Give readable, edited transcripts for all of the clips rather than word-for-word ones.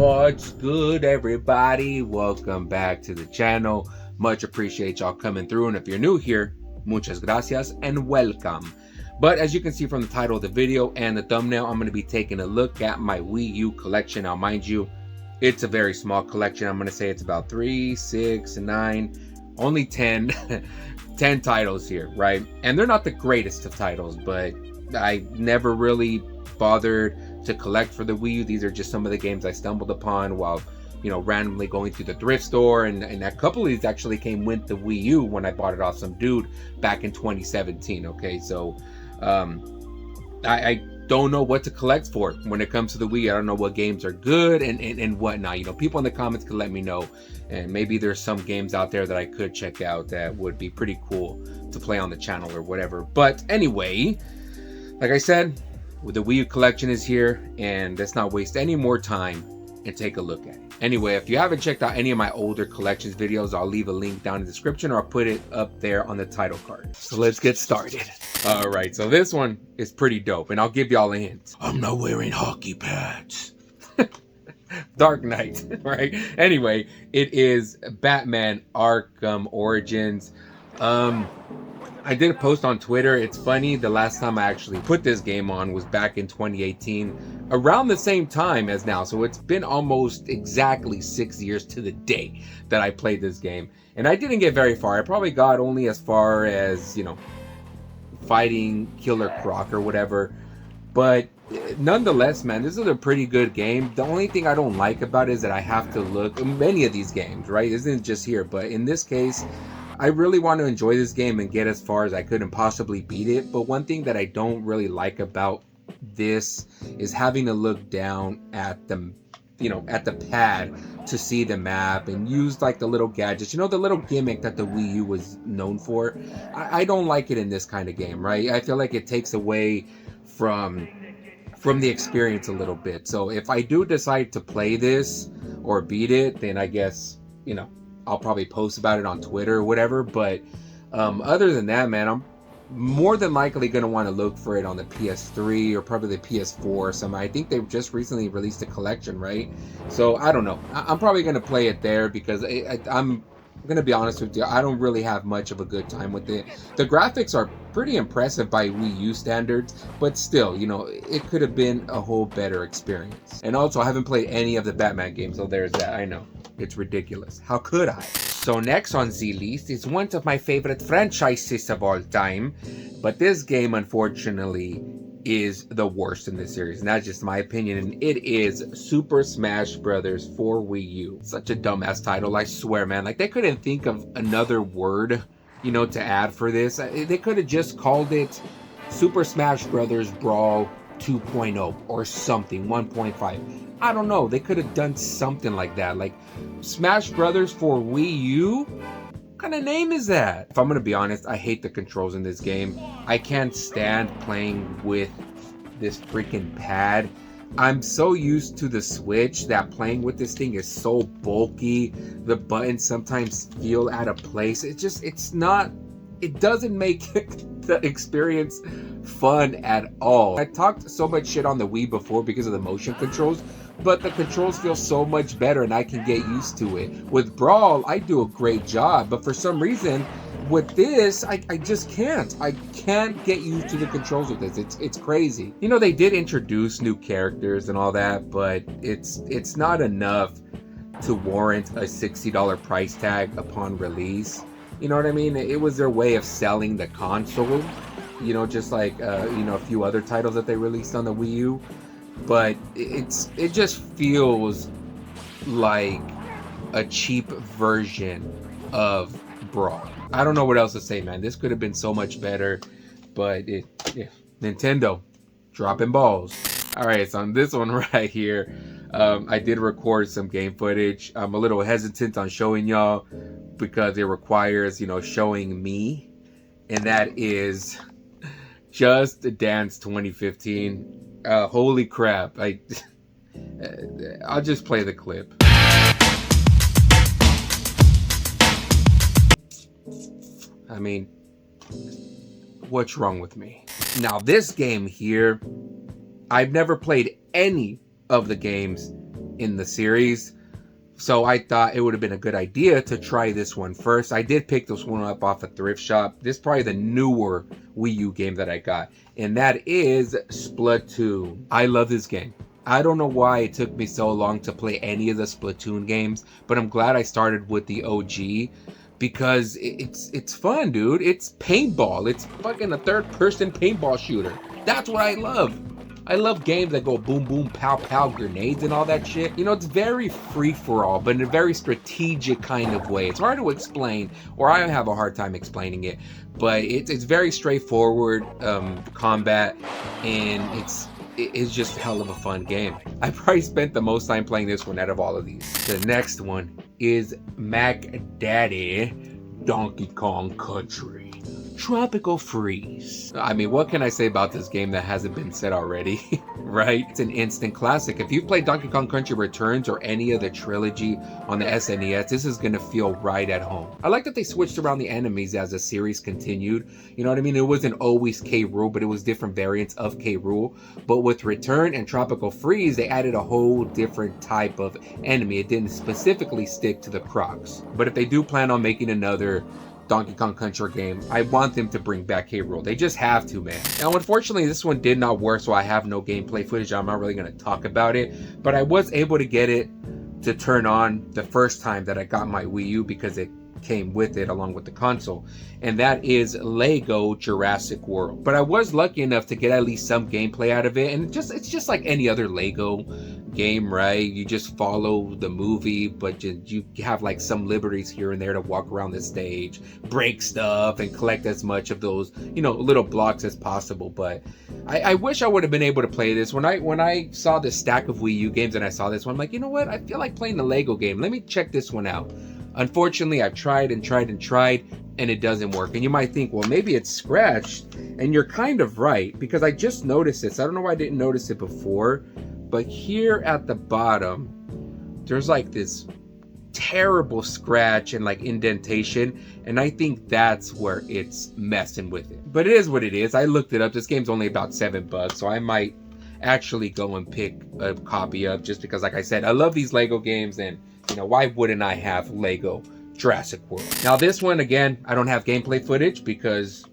What's good, everybody? Welcome back to the channel. Much appreciate y'all coming through, and if you're new here, muchas gracias and welcome. But as you can see from the title of the video and the thumbnail, I'm going to be taking a look at my Wii U collection. Now, mind you, it's a very small collection. I'm going to say it's about 3, 6, 9, only 10 10 titles here, right? And they're not the greatest of titles, but I never really bothered to collect for the Wii U. These are just some of the games I stumbled upon while, you know, randomly going through the thrift store, and a couple of these actually came with the Wii U when I bought it off some dude back in 2017. Okay, so I don't know what to collect for when it comes to the Wii. I don't know what games are good and whatnot. You know, people in the comments can let me know, and maybe there's some games out there that I could check out that would be pretty cool to play on the channel or whatever. But anyway, like I said, the Wii U collection is here, and let's not waste any more time and take a look at it. Anyway, if you haven't checked out any of my older collections videos, I'll leave a link down in the description, or I'll put it up there on the title card. So let's get started. All right, so this one is pretty dope, and I'll give y'all a hint. I'm not wearing hockey pads. Dark Knight, right? Anyway, it is Batman Arkham Origins. I did a post on Twitter. It's funny, the last time I actually put this game on was back in 2018, around the same time as now. So it's been almost exactly 6 years to the day that I played this game. And I didn't get very far. I probably got only as far as, you know, fighting Killer Croc or whatever. But nonetheless, man, this is a pretty good game. The only thing I don't like about it is that I have to look, many of these games, right? It isn't just here, but in this case, I really want to enjoy this game and get as far as I could and possibly beat it. But one thing that I don't really like about this is having to look down at the, you know, at the pad to see the map and use like the little gadgets, you know, the little gimmick that the Wii U was known for. I don't like it in this kind of game, right? I feel like it takes away from the experience a little bit. So if I do decide to play this or beat it, then I guess, you know, I'll probably post about it on Twitter or whatever. But other than that, man, I'm more than likely going to want to look for it on the PS3 or probably the PS4 or something. I think they just recently released a collection, right? So I don't know. I'm probably going to play it there because I'm going to be honest with you, I don't really have much of a good time with it. The graphics are pretty impressive by Wii U standards, but still, you know, it could have been a whole better experience. And also, I haven't played any of the Batman games, so there's that. I know. It's ridiculous. How could I? So next on the list is one of my favorite franchises of all time, but this game, unfortunately, is the worst in this series, and that's just my opinion, and it is Super Smash Brothers for Wii U. Such a dumbass title, I swear, man. Like, they couldn't think of another word, you know, to add for this. They could have just called it Super Smash Brothers Brawl 2.0 or something, 1.5. I don't know. They could have done something like that. Like, Smash Brothers for Wii U? What kind of name is that? If I'm going to be honest, I hate the controls in this game. I can't stand playing with this freaking pad. I'm so used to the Switch that playing with this thing is so bulky. The buttons sometimes feel out of place. It doesn't make the experience fun at all. I talked so much shit on the Wii before because of the motion controls, but the controls feel so much better and I can get used to it. With Brawl, I do a great job, but for some reason, with this, I just can't. I can't get used to the controls with this. It's crazy. You know, they did introduce new characters and all that, but it's not enough to warrant a $60 price tag upon release. You know what I mean? It was their way of selling the console, you know, just like, you know, a few other titles that they released on the Wii U. But it just feels like a cheap version of Brawl. I don't know what else to say, man. This could have been so much better, but yeah, Nintendo dropping balls. All right, so on this one right here, I did record some game footage. I'm a little hesitant on showing y'all because it requires, you know, showing me, and that is Just Dance 2015. Holy crap. I'll just play the clip. I mean, what's wrong with me? Now, this game here, I've never played any of the games in the series. So I thought it would have been a good idea to try this one first. I did pick this one up off a thrift shop. This is probably the newer Wii U game that I got, and that is Splatoon. I love this game. I don't know why it took me so long to play any of the Splatoon games, but I'm glad I started with the OG because it's fun, dude. It's paintball. It's fucking a third-person paintball shooter. That's what I love. I love games that go boom, boom, pow, pow, grenades and all that shit. You know, it's very free-for-all, but in a very strategic kind of way. It's hard to explain, or I have a hard time explaining it, but it's very straightforward combat, and it's just a hell of a fun game. I probably spent the most time playing this one out of all of these. The next one is Mac Daddy Donkey Kong Country Tropical Freeze. I mean, what can I say about this game that hasn't been said already, right? It's an instant classic. If you've played Donkey Kong Country Returns or any of the trilogy on the SNES, this is gonna feel right at home. I like that they switched around the enemies as the series continued. You know what I mean? It wasn't always K. Rool, but it was different variants of K. Rool. But with Return and Tropical Freeze, they added a whole different type of enemy. It didn't specifically stick to the Crocs. But if they do plan on making another Donkey Kong Country game, I want them to bring back K. Rool. They just have to, man. Now, unfortunately, this one did not work, so I have no gameplay footage. I'm not really going to talk about it, but I was able to get it to turn on the first time that I got my Wii U because it came with it along with the console, and that is Lego Jurassic World. But I was lucky enough to get at least some gameplay out of it, and it's just like any other Lego game, right? You just follow the movie, but you have like some liberties here and there to walk around the stage, break stuff, and collect as much of those, you know, little blocks as possible. But I wish I would have been able to play this. When I saw this stack of Wii U games and I saw this one, I'm like, you know what? I feel like playing the Lego game. Let me check this one out. Unfortunately, I've tried and tried and tried, and it doesn't work. And you might think, well, maybe it's scratched, and you're kind of right, because I just noticed this. I don't know why I didn't notice it before, but here at the bottom, there's like this terrible scratch and like indentation, and I think that's where it's messing with it. But it is what it is. I looked it up. This game's only about $7, so I might actually go and pick a copy up, just because, like I said, I love these Lego games, and you know, why wouldn't I have Lego Jurassic World? Now this one, again, I don't have gameplay footage because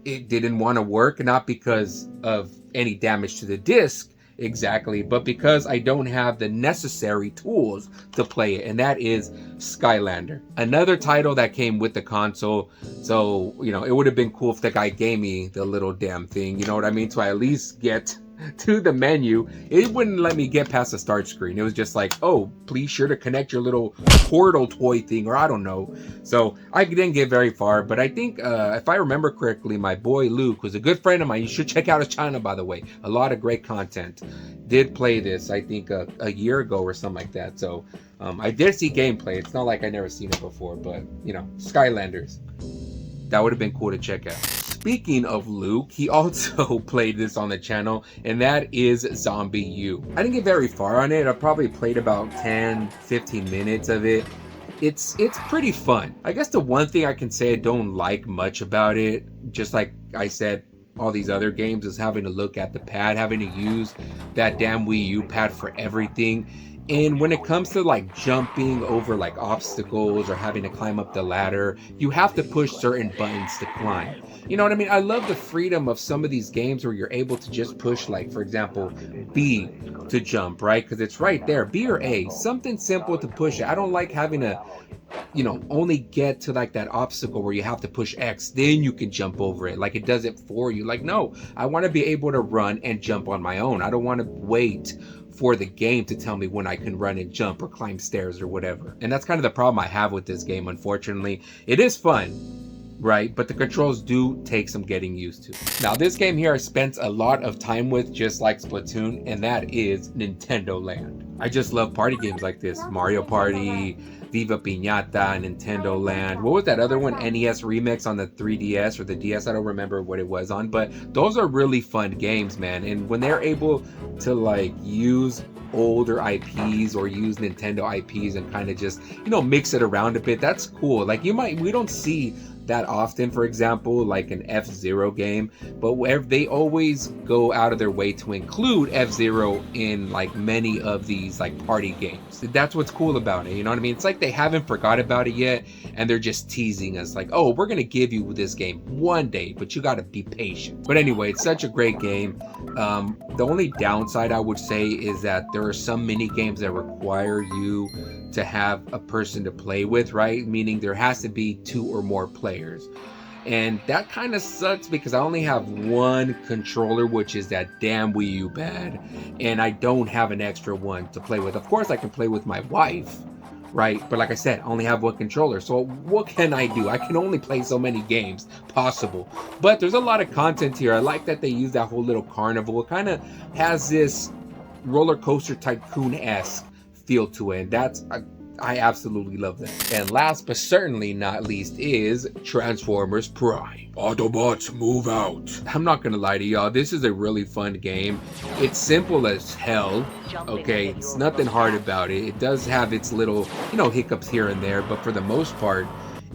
it didn't want to work, not because of any damage to the disc exactly, but because I don't have the necessary tools to play it, and that is Skylander. Another title that came with the console, so, you know, it would have been cool if the guy gave me the little damn thing, you know what I mean, so I at least get to the menu. It wouldn't let me get past the start screen. It was just like, oh, please sure to connect your little portal toy thing, or I don't know. So I didn't get very far, but I think if I remember correctly, my boy Luke, who's a good friend of mine, you should check out his channel, by the way, a lot of great content, did play this, I think a year ago or something like that. So I did see gameplay. It's not like I never seen it before, but you know, Skylanders, that would have been cool to check out. Speaking of Luke, he also played this on the channel, and that is Zombie U. I didn't get very far on it. I probably played about 10-15 minutes of it. It's pretty fun. I guess the one thing I can say I don't like much about it, just like I said, all these other games, is having to look at the pad, having to use that damn Wii U pad for everything. And when it comes to like jumping over like obstacles or having to climb up the ladder, you have to push certain buttons to climb. You know what I mean? I love the freedom of some of these games where you're able to just push, like, for example, B to jump, right? Because it's right there, B or A, something simple to push it. I don't like having to, you know, only get to like that obstacle where you have to push X, then you can jump over it. Like it does it for you. Like, no, I want to be able to run and jump on my own. I don't want to wait for the game to tell me when I can run and jump or climb stairs or whatever. And that's kind of the problem I have with this game, unfortunately. It is fun, right? But the controls do take some getting used to. Now, this game here I spent a lot of time with, just like Splatoon, and that is NintendoLand. I just love party games like this. Mario Party, Viva Piñata, NintendoLand. What was that other one? NES Remix on the 3DS or the DS? I don't remember what it was on, but those are really fun games, man. And when they're able to like use older IPs or use Nintendo IPs and kind of just, you know, mix it around a bit, that's cool. Like we don't see that often, for example, like an F-Zero game, but where they always go out of their way to include F-Zero in like many of these like party games. That's what's cool about it, you know what I mean? It's like they haven't forgot about it yet, and they're just teasing us like, oh, we're gonna give you this game one day, but you gotta be patient. But anyway, it's such a great game. The only downside I would say is that there are some mini games that require you to have a person to play with, right? Meaning there has to be 2 or more players. And that kind of sucks because I only have one controller, which is that damn Wii U pad, and I don't have an extra one to play with. Of course, I can play with my wife, right? But like I said, I only have one controller. So what can I do? I can only play so many games possible. But there's a lot of content here. I like that they use that whole little carnival. It kind of has this roller coaster tycoon-esque feel to it. And that's... I absolutely love that. And last but certainly not least is Transformers Prime. Autobots, move out. I'm not gonna lie to y'all, this is a really fun game. It's simple as hell, okay? It's nothing hard about it. It does have its little, you know, hiccups here and there, but for the most part,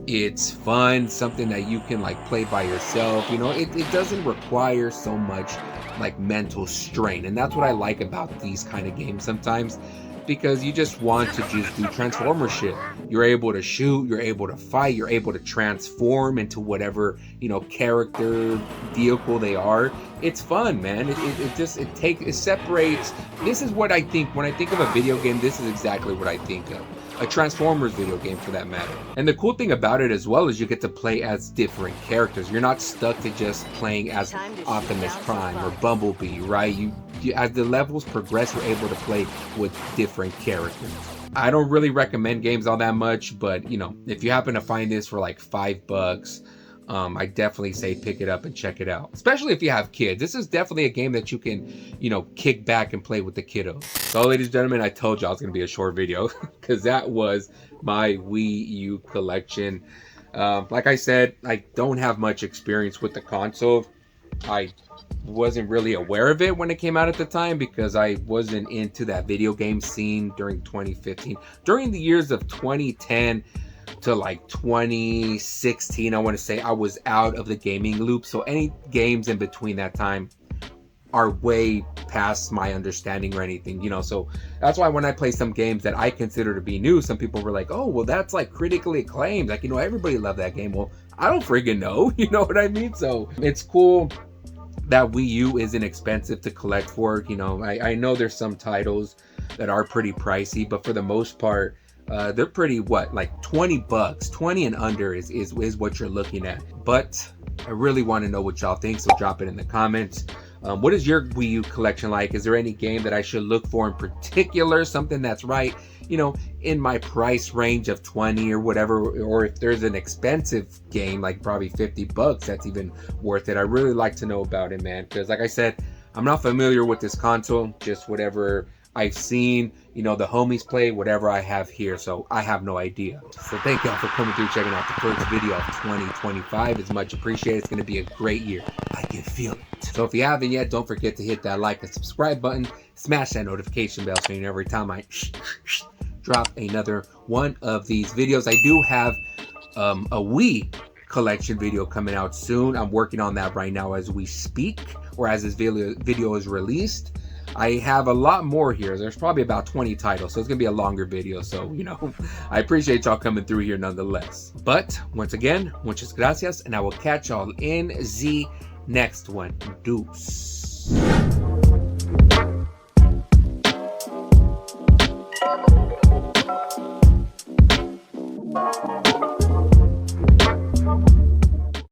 it's fun, something that you can like play by yourself. You know, it doesn't require so much like mental strain, and that's what I like about these kind of games sometimes, because you just want to just do Transformer shit. You're able to shoot, you're able to fight, you're able to transform into whatever, you know, character, vehicle they are. It's fun, man. It separates. This is what I think when I think of a video game. This is exactly what I think of. A Transformers video game, for that matter. And the cool thing about it as well is you get to play as different characters. You're not stuck to just playing as Optimus Prime or Bumblebee, right? You as the levels progress, you're able to play with different characters. I don't really recommend games all that much, but you know, if you happen to find this for like $5, I definitely say pick it up and check it out. Especially if you have kids. This is definitely a game that you can, you know, kick back and play with the kiddos. So ladies and gentlemen, I told y'all it's gonna be a short video because that was my Wii U collection. Like I said, I don't have much experience with the console. I wasn't really aware of it when it came out at the time because I wasn't into that video game scene during 2015. During the years of 2010 to like 2016, I want to say, I was out of the gaming loop. So any games in between that time are way past my understanding or anything, you know. So that's why when I play some games that I consider to be new, some people were like, oh, well, that's like critically acclaimed, like, you know, everybody loved that game. Well, I don't friggin' know, you know what I mean? So it's cool that Wii U isn't expensive to collect for. You know, I know there's some titles that are pretty pricey, but for the most part, they're pretty, what, like $20, 20 and under is what you're looking at. But I really want to know what y'all think, so drop it in the comments. What is your Wii U collection like? Is there any game that I should look for in particular? Something that's right, you know, in my price range of 20 or whatever, or if there's an expensive game, like probably $50, that's even worth it. I really like to know about it, man, because like I said, I'm not familiar with this console, just whatever I've seen, you know, the homies play, whatever I have here, so I have no idea. So thank y'all for coming through, checking out the first video of 2025. It's much appreciated. It's going to be a great year. I can feel it. So if you haven't yet, don't forget to hit that like and subscribe button. Smash that notification bell so you know every time I drop another one of these videos. I do have a Wii collection video coming out soon. I'm working on that right now as we speak, or as this video is released. I have a lot more here. There's probably about 20 titles, so it's gonna be a longer video. So, you know, I appreciate y'all coming through here nonetheless. But once again, muchas gracias, and I will catch y'all in the next one. Deuce.